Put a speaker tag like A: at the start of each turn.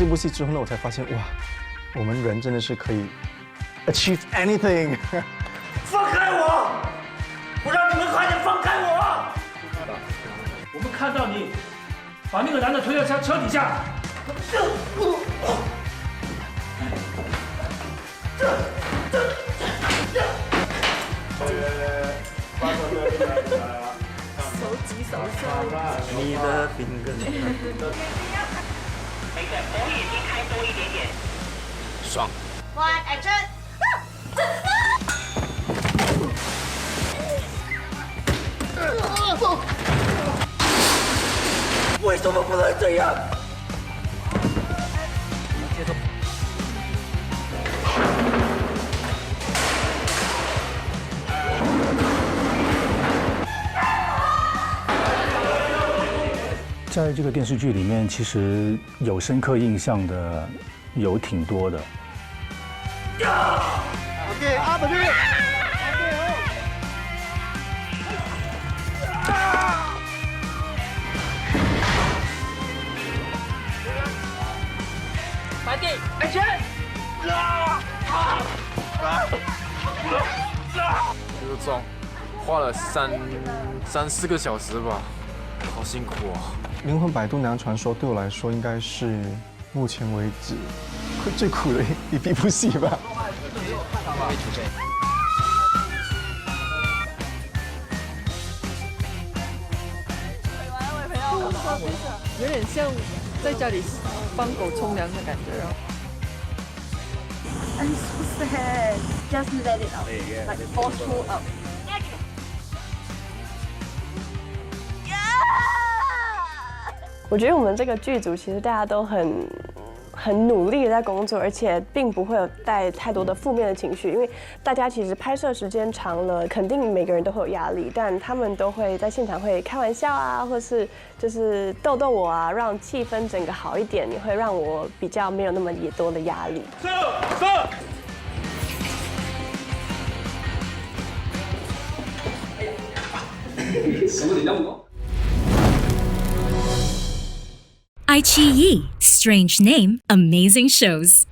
A: 这部戏之后呢，我才发现哇，我们人真的是可以 achieve anything。
B: 放开我！我让你们快点放开我！我们看到你把那个男的推到车底下。
C: 手挤手手，
D: 你的兵根。
E: 头眼睛开多一点点。
D: 爽。
E: One action。
B: 为什么不能这样？
F: 在这个电视剧里面，其实有深刻印象的有挺多的。
A: OK， 阿本队。
B: 反地，action！
D: 就是这种，花了三四个小时吧，好辛苦哦。
A: 灵魂摆渡娘传说对我来说应该是目前为止最苦的一部戏吧。
C: 有点像在家里帮狗冲凉的感觉啊。
E: I'm so sad. Just let it out. Like force through out.
G: 我觉得我们这个剧组其实大家都很努力的在工作，而且并不会有带太多的负面的情绪，因为大家其实拍摄时间长了，肯定每个人都会有压力，但他们都会在现场会开玩笑啊，或是就是逗逗我啊，让气氛整个好一点，也会让我比较没有那么多的压力。
H: iQIYI, strange name, amazing shows.